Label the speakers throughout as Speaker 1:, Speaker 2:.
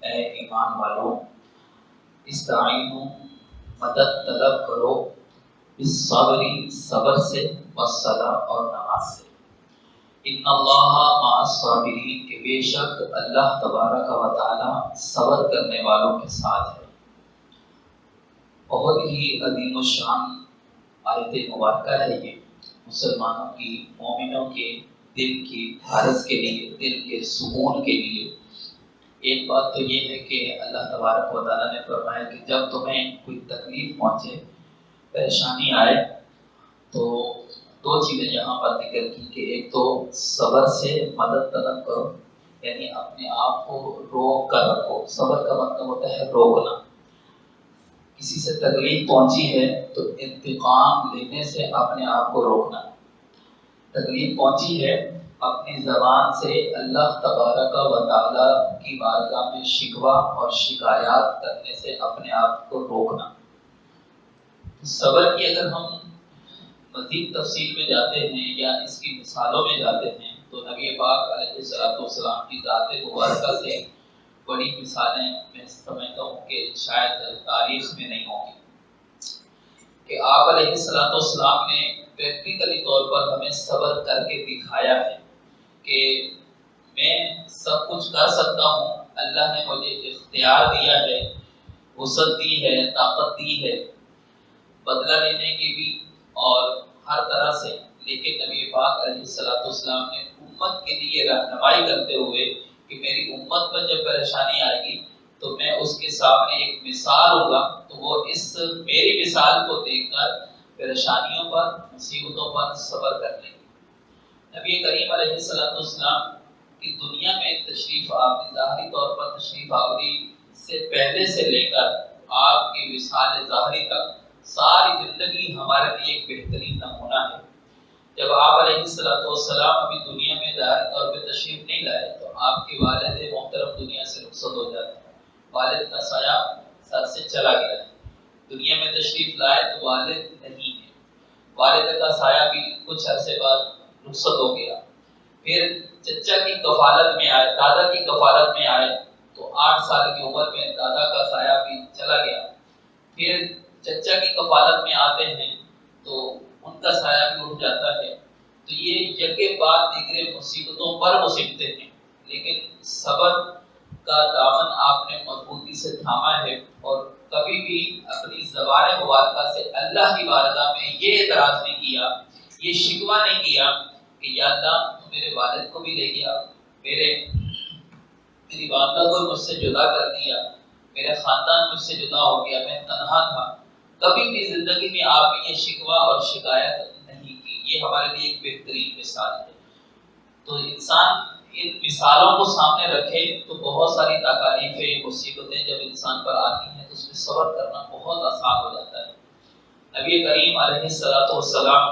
Speaker 1: اے ایمان والو، استعینوا مدد طلب کرو، بالصبر صبر سے، والصلاۃ اور نماز سے۔ ان اللہ مع الصابرین، کہ بے شک اللہ تبارک و تعالی صبر کرنے والوں کے ساتھ ہے۔ بہت ہی عظیم الشان آیت مبارکہ ہے یہ، مسلمانوں کی، مومنوں کے دل کی حرس کے لیے، دل کے سکون کے لیے۔ ایک بات تو یہ ہے کہ اللہ تبارک و تعالیٰ نے فرمایا کہ جب تمہیں کوئی تکلیف پہنچے، پریشانی آئے، تو دو چیزیں یہاں پر ذکر کی کہ ایک تو صبر سے مدد طلب کرو، یعنی اپنے آپ کو روک کر رکھو۔ صبر کا مطلب ہوتا ہے روکنا۔ کسی سے تکلیف پہنچی ہے تو انتقام لینے سے اپنے آپ کو روکنا۔ تکلیف پہنچی ہے، اپنی زبان سے اللہ تبارک و تعالی کی بارگاہ میں شکوہ اور شکایات کرنے سے اپنے آپ کو روکنا۔ صبر کی اگر ہم مزید تفصیل میں جاتے ہیں یا اس کی مثالوں میں جاتے ہیں تو نبی پاک علیہ السلام کی ذات مبارکہ سے بڑی مثالیں میں سمجھتا ہوں کہ شاید تاریخ میں نہیں ہوں گی، کہ آپ علیہ السلام نے پریکٹیکلی طور پر ہمیں صبر کر کے دکھایا ہے کہ میں سب کچھ کر سکتا ہوں، اللہ نے مجھے اختیار دیا ہے، وسعت دی ہے، طاقت دی ہے بدلہ لینے کی بھی اور ہر طرح سے، لیکن نبی پاک علیہ السلام نے امت کے لیے رہنمائی کرتے ہوئے کہ میری امت پر جب پریشانی آئے گی تو میں اس کے سامنے ایک مثال ہوگا، تو وہ اس میری مثال کو دیکھ کر پریشانیوں پر، مصیبتوں پر صبر کر لیں گے۔ نبی کریم علیہ السلام کی دنیا میں تشریف آوری، ظاہری طور پر تشریف آوری سے پہلے سے لے کر آپ کی وصال ظاہری تک ساری زندگی ہمارے لیے ایک بہترین نمونہ ہے۔ جب آپ علیہ السلام ابھی دنیا میں ظاہری طور پہ تشریف نہیں لائے تو آپ کے والد محترم دنیا سے رخصت ہو جاتے ہیں، والد کا سایہ سر سے چلا گیا ہے۔ دنیا میں تشریف لائے تو والد نہیں ہے، والد کا سایہ بھی کچھ عرصے بعد رخصت ہو گیا۔ پھر چچا کی کفالت میں آئے، دادا کی کفالت میں آئے تو 8 سال کی عمر میں دادا کا سایہ بھی چلا گیا۔ پھر چچا کی کفالت میں آتے ہیں تو ان کا سایہ بھی اٹھ جاتا ہے۔ تو یہ یکے بعد دیگرے مصیبتوں پر مصیبتیں ہیں، لیکن صبر کا دامن آپ نے مضبوطی سے تھاما ہے اور کبھی بھی اپنی زبان مبارکہ سے اللہ کی بارگاہ میں یہ اعتراض نہیں کیا، یہ شکوہ نہیں کیا کہ یا اللہ تو میرے والد کو بھی لے گیا، میری والدہ کو مجھ سے جدا کر دیا، میرے خاندان مجھ سے جدا ہو گیا، میں تنہا تھا۔ کبھی بھی زندگی میں آپ نے یہ شکوہ اور شکایت نہیں کی۔ یہ ہمارے لیے ایک بہترین مثال ہے۔ تو انسان ان مثالوں کو سامنے رکھے تو بہت ساری تکالیفیں، مصیبتیں جب انسان پر آتی ہیں تو اس میں صبر کرنا بہت آسان ہو جاتا ہے۔ نبی کریم علیہ السلام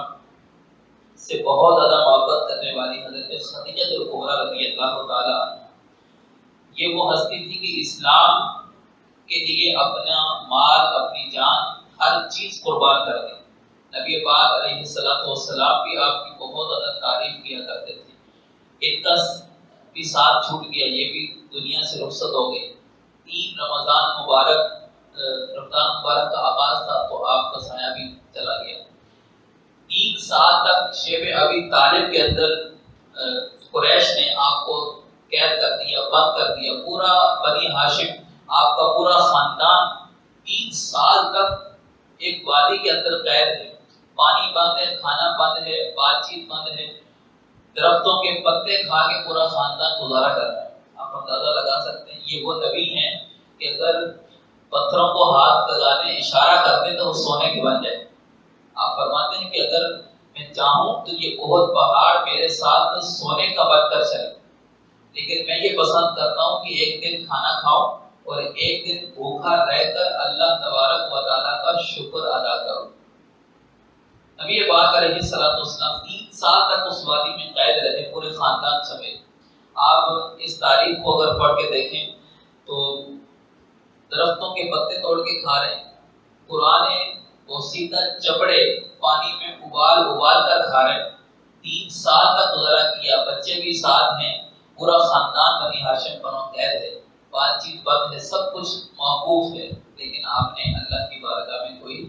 Speaker 1: سے بہت زیادہ محبت کرنے والی حضرت خدیجہ کبریٰ رضی اللہ تعالیٰ عنہا، یہ وہ ہستی تھی کہ اسلام کے لیے اپنا مال، اپنی جان، ہر چیز قربان کر دی۔ نبی پاک علیہ السلام بھی آپ کی بہت زیادہ تعریف کیا کرتے تھے۔ ان کا بھی ساتھ چھوٹ گیا، یہ بھی دنیا سے رخصت ہو گئے۔ رمضان مبارک کا آغاز تھا تو آپ کا سایہ بھی چلا گیا۔ 3 سال تک شیب ابی طالب کے اندر قریش نے آپ کو قید کر دیا، بند کر دیا۔ پورا بنی ہاشم، آپ کا پورا خاندان 3 سال تک ایک وادی کے اندر قید ہے۔ پانی بند ہے، کھانا بند ہے، بات چیت بند ہے، درختوں کے پتے کھا کے پورا خاندان گزارا کر رہا ہے۔ آپ اندازہ لگا سکتے ہیں یہ وہ نبی ہیں کہ اگر پتھروں کو ہاتھ لگانے اشارہ کرتے تو وہ سونے کے بن جائے۔ آپ فرماتے ہیں کہ اگر میں چاہوں تو یہ احد پہاڑ میرے ساتھ سونے کا بن کر چلے، لیکن میں یہ پسند کرتا ہوں کہ ایک دن کھانا کھاؤ اور ایک دن بھوکا رہ کر اللہ تبارک و تعالیٰ کا شکر ادا کرو۔ نبی پاک علیہ السلام 3 سال تک اس وادی میں قید رہے، پورے خاندان سمیت۔ آپ اس تاریخ کو اگر پڑھ کے دیکھیں تو درختوں کے پتے توڑ کے کھا رہے ہیں، پرانے بوسیدہ چپڑے پانی میں ابال کر کھا رہے ہیں۔ 3 سال تک گزارا کیا، بچے بھی ساتھ ہیں، پورا خاندان بنی ہاشم بنو قید ہے۔ بات چیت بند ہے، سب کچھ موقوف ہے، لیکن آپ نے اللہ کی بارگاہ میں کوئی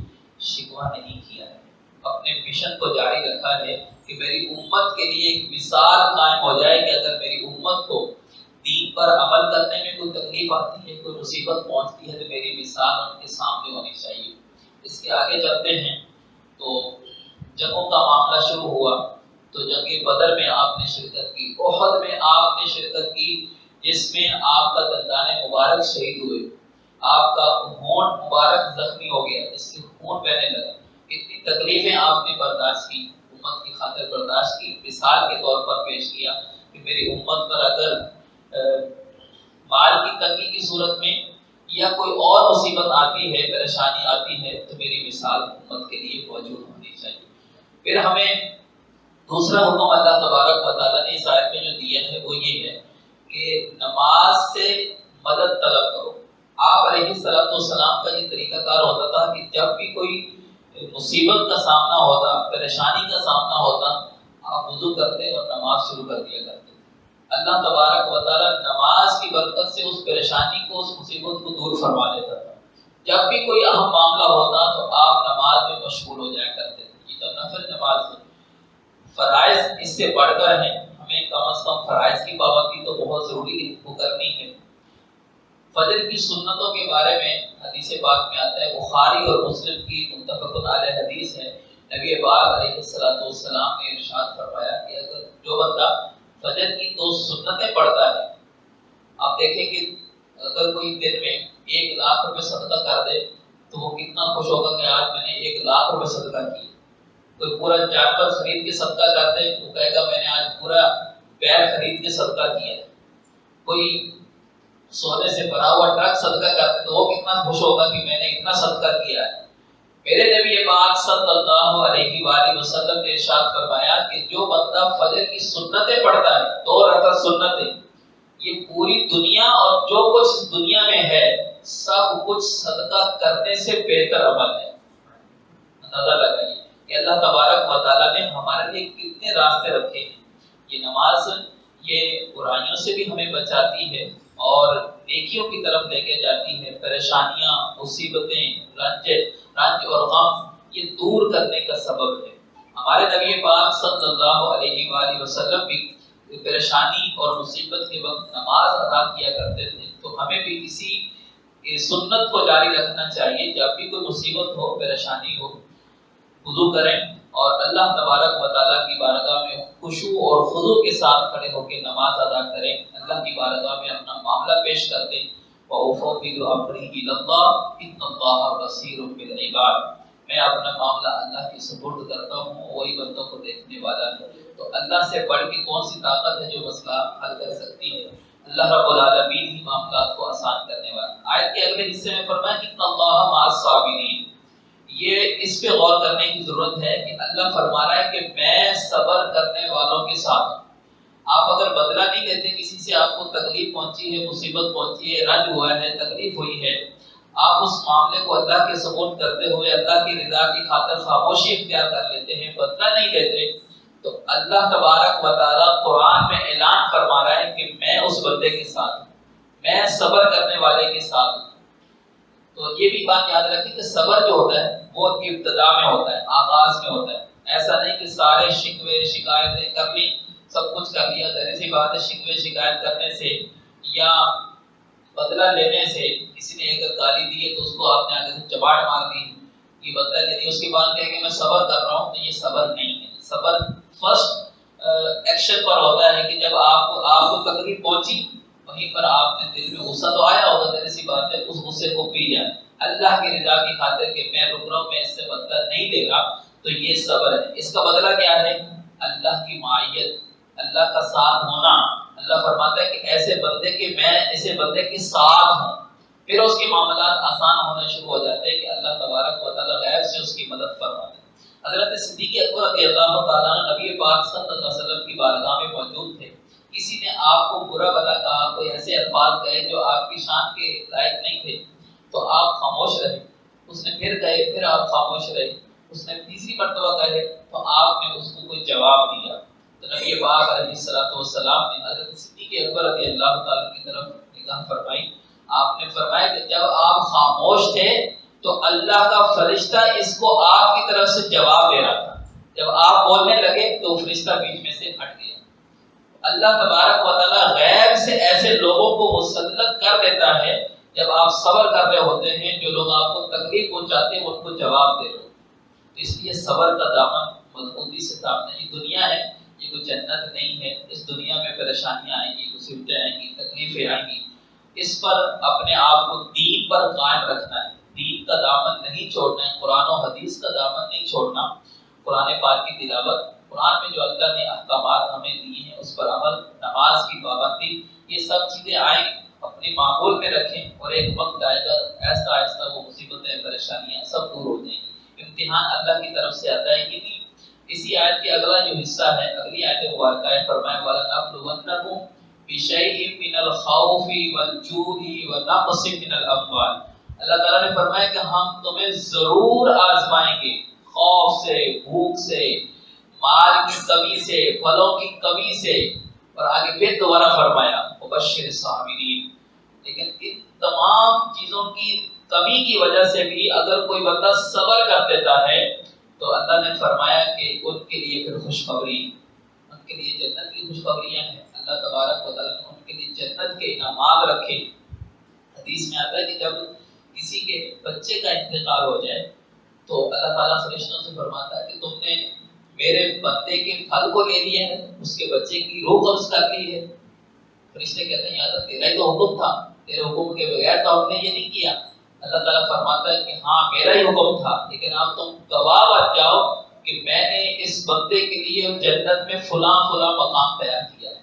Speaker 1: شکوہ نہیں کیا ہے، اپنے مشن کو جاری رکھا ہے کہ میری امت کے لیے ایک مثال قائم ہو جائے کہ اگر میری امت کو دین پر عمل کرنے میں کوئی تکلیف آتی ہے، کوئی مصیبت پہنچتی ہے، تو میری مثال ان کے سامنے ہونی چاہیے۔ اس کے آگے چلتے ہیں تو جنگوں کا معاملہ شروع ہوا تو جنگ بدر میں آپ نے شرکت کی، احد میں آپ نے شرکت کی، جس میں آپ کا دندان مبارک شہید ہوئے، آپ کا ہونٹ مبارک زخمی ہو گیا، جس سے خون بہنے لگا، اتنی تکلیفیں آپ نے برداشت کی، امت کی خاطر برداشت کی، مثال کے طور پر پیش کیا کہ میری امت پر اگر مال کی تنگی کی صورت میں یا کوئی اور مصیبت آتی ہے، پریشانی آتی ہے، تو میری مثال امت کے لیے موجود ہونی چاہیے۔ پھر ہمیں دوسرا حکم اللہ تبارک و تعالیٰ نے اس آیت میں جو دیا ہے وہ یہ ہے کہ نماز سے مدد طلب کرو۔ آپ علیہ السلام کا یہ طریقہ کار ہوتا تھا کہ جب بھی کوئی مصیبت کا سامنا ہوتا، پریشانی کا سامنا ہوتا، آپ وضو کرتے اور نماز شروع کر دیا کرتے۔ اللہ تبارک و تعالیٰ نماز کی برکت سے اس پریشانی کو، اس مصیبت کو دور فرما دیتا تھا۔ جب بھی کوئی اہم معاملہ ہوتا تو آپ نماز میں مشغول ہو جایا کرتے تھے۔ یہ تو نفل نماز ہے، فرائض اس سے بڑھ کر ہیں، ہمیں کم از کم فرائض کی پابندی تو بہت ضروری ہے، وہ کرنی ہے۔ فجر کی سنتوں کے بارے میں حدیث پاک میں آتا ہے، بخاری اور مسلم کی متفق علیہ حدیث ہے، نبی پاک علیہ السلام نے ارشاد فرمایا کہ اگر جو بندہ فجر کی 2 سنتیں پڑھتا ہے، آپ دیکھیں کہ اگر کوئی دن میں 1,00,000 روپے صدقہ کر دے تو وہ کتنا خوش ہوگا کہ آج میں نے 1,00,000 روپے صدقہ کیے۔ کوئی پورا جانور خرید کے صدقہ کر دے تو کہے گا میں نے آج پورا بیل خرید کے صدقہ کیا۔ کوئی سونے سے بنا ہوا ٹرک صدقہ کر دے تو وہ کتنا خوش ہوگا کہ میں نے اتنا صدقہ کیا ہے۔ میرے نبی پاک صلی اللہ علیہ وآلہ وسلم نے ارشاد فرمایا کہ جو بندہ فجر کی سنتیں پڑھتا ہے، 2 رکعت سنتیں، یہ پوری دنیا اور جو کچھ اس دنیا میں ہے سب کچھ صدقہ کرنے سے بہتر عمل ہے۔ اندازہ لگائیے کہ اللہ تبارک و تعالیٰ نے ہمارے لیے کتنے راستے رکھے ہیں۔ یہ نماز یہ برائیوں سے بھی ہمیں بچاتی ہے اور نیکیوں کی طرف لے کے جاتی ہے، پریشانیاں، مصیبتیں، رنج اور غم یہ دور کرنے کا سبب ہے۔ ہمارے نبی پاک صلی اللہ علیہ وآلہ وسلم بھی پریشانی اور مصیبت کے وقت نماز ادا کیا کرتے تھے، تو ہمیں بھی اسی سنت کو جاری رکھنا چاہیے۔ جب بھی کوئی مصیبت ہو، پریشانی ہو، وضو کریں اور اللہ تبارک و تعالیٰ کی بارگاہ میں خشوع اور خضوع کے ساتھ کھڑے ہو کے نماز ادا کریں، اللہ کی بارگاہ میں اپنا معاملہ پیش کر دیں۔ وَأُفَوِّضُ أَمْرِي إِلَى اللَّهِ إِنَّ اللَّهَ بَصِيرٌ بِالْعِبَادِ، میں اپنا معاملہ اللہ کی سپرد کرتا ہوں، وہی بندوں کو دیکھنے والا ہے۔ تو اللہ سے بڑھ کے کون سی طاقت ہے جو مسئلہ حل کر سکتی ہے؟ اللہ رب العالمین ہی معاملات کو آسان کرنے والا۔ آیت کے اگلے حصے میں فرمایا کہ إِنَّ اللَّهَ مَعَ الصَّابِرِينَ، یہ اس پہ غور کرنے کی ضرورت ہے کہ اللہ فرما رہا ہے کہ میں صبر کرنے والوں کے ساتھ ہوں۔ آپ اگر بدلہ نہیں لیتے، کسی سے آپ کو تکلیف پہنچی ہے، مصیبت پہنچی ہے، رنج ہوا ہے، تکلیف ہوئی ہے، آپ اس معاملے کو اللہ کے سپرد کرتے ہوئے اللہ کی رضا کی خاطر خاموشی اختیار کر لیتے ہیں، بدلہ نہیں لیتے، تو اللہ تبارک و تعالیٰ قرآن میں اعلان فرما رہا ہے کہ میں اس بندے کے ساتھ ہوں، میں صبر کرنے والے کے ساتھ ہوں۔ تو یہ بھی بات یاد رکھیں کہ صبر جو ہوتا ہے وہ ابتدا میں ہوتا ہے، آغاز میں ہوتا ہے۔ ایسا نہیں کہ سارے شکوے شکایتیں کر لی، سب کچھ کر لیا، ظاہر سی بات ہے شکوے شکایت کرنے سے یا بدلہ لینے سے، کسی نے اگر گالی دی ہے تو اس کو آپ نے آگے سے چپاٹ مار دی، یہ بدلہ لے دی، اس کے بعد کہے کہ میں صبر کر رہا ہوں، تو یہ صبر نہیں ہے۔ صبر فرسٹ ایکشن پر ہوتا ہے کہ جب آپ کو تکلیف پہنچی، وہیں پر آپ نے دل میں غصہ تو آیا ہوگا، ظاہر سی بات ہے، اس غصے کو پی جائے اللہ کی رضا کی خاطر کہ میں رک رہا ہوں، میں اس سے بدلہ نہیں لے گا، تو یہ صبر ہے۔ اس کا بدلہ کیا ہے؟ اللہ کی معیت، اللہ کا ساتھ ہونا۔ اللہ فرماتا ہے کہ ایسے بندے کے میں ایسے بندے کے ساتھ ہوں، پھر اس کے معاملات آسان ہونا شروع ہو جاتے ہیں کہ اللہ تبارک و تعالیٰ غیب سے اس کی مدد فرماتے ہیں۔ حضرت صدیق اکبر رضی اللہ تعالیٰ عنہ نبی پاک صلی اللہ علیہ وسلم کی بارگاہ میں موجود تھے، کسی نے آپ کو برا بھلا کہا، کوئی ایسے الفاظ کہے جو آپ کی شان کے لائق نہیں تھے، تو آپ خاموش رہے۔ اس نے پھر کہے، پھر آپ خاموش رہے۔ اس نے تیسری مرتبہ کہے تو آپ نے اس کو کوئی جواب دیا۔ تو نبی پاک علیہ السلام نے حضرت صدیق اکبر رضی اللہ تعالیٰ کی طرف نگاہ فرمائی آپ نے فرمایا کہ جب آپ خاموش تھے تو اللہ کا فرشتہ اس کو آپ کی طرف سے جواب دے رہا تھا، جب آپ بولنے لگے تو فرشتہ بیچ میں سے ہٹ گیا۔ اللہ تبارک و تعالیٰ غیب سے ایسے لوگوں کو مسلط کر دیتا ہے جب آپ صبر کر رہے ہوتے ہیں، جو لوگ آپ کو تکلیف پہنچاتے ہیں ان کو جواب دے رہے ہو۔ اس لیے صبر کا دامن مضبوطی سے تھامنا۔ یہ دنیا ہے، یہ کوئی جنت نہیں ہے۔ اس دنیا میں پریشانیاں آئیں گی، مصیبتیں آئیں گی، تکلیفیں آئیں گی، اس پر اپنے آپ کو دین پر قائم رکھنا ہے، دین کا دامن نہیں چھوڑنا ہے، قرآن و حدیث کا دامن نہیں چھوڑنا، قرآن پاک کی تلاوت، قرآن میں جو اللہ نے احکامات ہمیں دیے ہیں اس پر عمل، نماز کی پابندی، یہ سب چیزیں آئیں اپنے ماحول میں رکھیں، اور ایک وقت آئے گا آہستہ آہستہ وہ مصیبتیں، پریشانیاں سب دور ہو جائیں گی۔ امتحان اللہ کی طرف سے آتا ہے کہ نہیں۔ اسی آیت کے اگلا جو حصہ ہے، اگلی آیت مبارکہ ہے، فرمایا وَلَنَبْلُوَنَّكُمْ بِشَيْءٍ مِّنَ الْخَوْفِ وَالْجُوعِ وَنَقْصٍ مِّنَ الْأَمْوَالِ۔ اللہ تعالیٰ نے فرمایا کہ ہم تمہیں ضرور آزمائیں گے، خوف سے، بھوک سے، مال کی کمی سے، پھلوں کی کمی سے، اور آگے پھر دوبارہ فرمایا وَبَشِّرِ الصَّابِرِينَ۔ لیکن ان تمام چیزوں کی کمی کی وجہ سے بھی اگر کوئی بندہ صبر کر دیتا ہے تو اللہ نے فرمایا کہ ان کے لیے پھر خوشخبری، ان کے لیے جنت کی خوشخبریاں ہیں۔ اللہ تبارک و تعالیٰ نے ان کے لیے جنت کے انعامات رکھے۔ حدیث میں آتا ہے کہ جب کسی کے بچے کا انتقال ہو جائے تو اللہ تعالیٰ فرشتوں سے فرماتا ہے کہ تم نے میرے بندے کے پھل کو لے لیا ہے، اس کے بچے کی روح قبض کر لی ہے۔ فرشتے کہتے ہیں یا اللہ تیرا ہی تو حکم تھا، تیرے حکم کے بغیر تو ہم نے یہ نہیں کیا۔ اللہ تعالیٰ فرماتا ہے کہ ہاں میرا ہی حکم تھا، لیکن اب تم گواہ بن جاؤ کہ میں نے اس بندے کے لیے جنت میں فلاں فلاں مقام تیار کیا ہے۔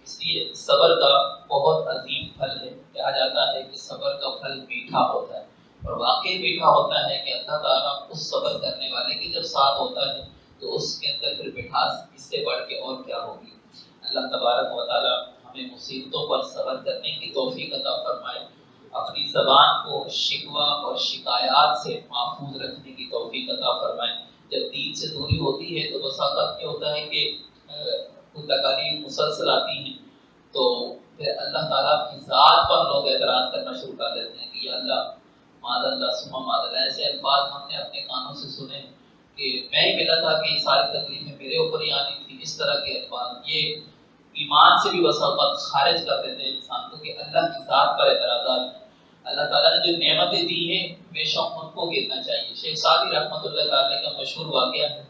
Speaker 1: اس لیے صبر کا بہت عظیم پھل ہے۔ کہا جاتا ہے کہ صبر کا پھل میٹھا ہوتا ہے، اور واقعی میٹھا ہوتا ہے کہ اللہ تعالیٰ اس صبر کرنے والے کے جب ساتھ ہوتا ہے تو اس کے اندر پھر مٹھاس اس سے بڑھ کے اور کیا ہوگی۔ اللہ تبارک و تعالیٰ ہمیں مصیبتوں پر صبر کرنے کی توفیق عطا فرمائے، اپنی زبان کو شکوہ اور شکایات سے محفوظ رکھنے کی توفیق عطا فرمائے۔ جب دین سے دوری ہوتی ہے تو بس اوقات یہ ہوتا ہے کہ تکالیف مسلسل آتی ہیں تو پھر اللہ تعالیٰ کی ذات پر لوگ اعتراض کرنا شروع کر دیتے ہیں کہ یا اللہ معاذ اللہ ثم معاذ اللہ۔ ایسے الفاظ ہم نے اپنے کانوں سے سنے کہ میں ہی ملا تھا کہ یہ ساری تکلیفیں میرے اوپر ہی آنی تھی۔ اس طرح کے الفاظ یہ ایمان سے بھی بس اوقات خارج کر دیتے ہیں انسان کو کہ اللہ کی ذات پر اعتراضات۔ اللہ تعالیٰ نے جو نعمتیں دی ہیں بے شک ان کو گننا چاہیے۔ شیخ سعدی رحمۃ اللہ تعالی کا مشہور واقعہ ہے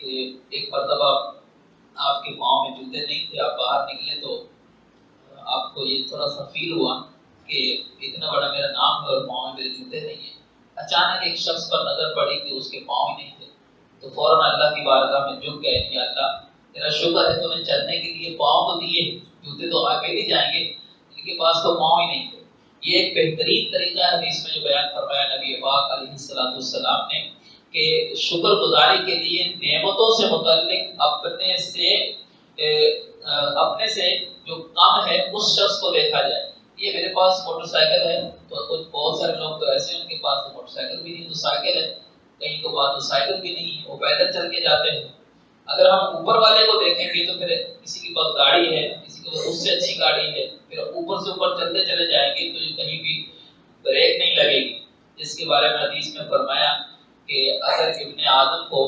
Speaker 1: کہ ایک مرتبہ آپ کے پاؤں میں جوتے نہیں تھے، آپ باہر نکلے تو آپ کو یہ تھوڑا سا فیل ہوا کہ اتنا بڑا میرا نام ہے اور پاؤں میں میرے جوتے نہیں ہیں۔ اچانک ایک شخص پر نظر پڑی کہ اس کے پاؤں ہی نہیں تھے، تو فوراً اللہ کی بارگاہ میں جھک گئے کہ اللہ تیرا شکر ہے تو نے چلنے کے لیے پاؤں تو دیے، جوتے تو آگے بھی جائیں گے، ان کے پاس تو پاؤں ہی نہیں تھے۔ یہ ایک بہترین طریقہ ہے حدیث میں جو بیان فرمایا نبی پاک علیہ السلام نے کہ شکر گزاری کے لیے نعمتوں سے متعلق اپنے سے جو کم ہے اس شخص کو دیکھا جائے۔ یہ میرے پاس موٹر سائیکل ہے، تو کچھ بہت سارے لوگ تو ایسے ہیں ان کے پاس تو موٹر سائیکل بھی نہیں تو سائیکل ہے، کہیں کو پاس تو سائیکل بھی نہیں ہے، وہ پیدل چل کے جاتے ہیں۔ اگر ہم اوپر والے کو دیکھیں گے تو پھر کسی کے پاس گاڑی ہے، کسی کے پاس اس سے اچھی گاڑی ہے، پھر اوپر سے اوپر چلتے چلے جائیں گے تو کہیں بھی بریک نہیں لگے گی، جس کے بارے میں حدیث میں فرمایا کہ اگر ابن آدم کو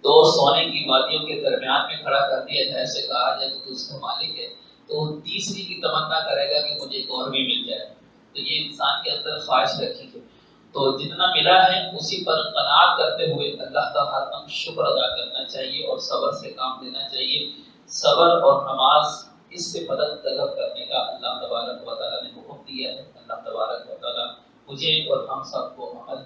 Speaker 1: دو سونے کی وادیوں کے درمیان میں کھڑا کر دیا جائے، سے کہا جائے کہ تو اس کا مالک ہے، تو وہ تیسری کی تمنا کرے گا کہ مجھے ایک اور بھی مل جائے۔ تو یہ انسان کے اندر خواہش رکھی ہے، تو جتنا ملا ہے اسی پر قناعت کرتے ہوئے اللہ کا ہر دم شکر ادا کرنا چاہیے اور صبر سے کام لینا چاہیے۔ صبر اور نماز اس سے مدد طلب کرنے کا اللہ تبارک و تعالیٰ نے حکم دیا ہے۔ اللہ تبارک و تعالیٰ مجھے اور ہم سب کو عمل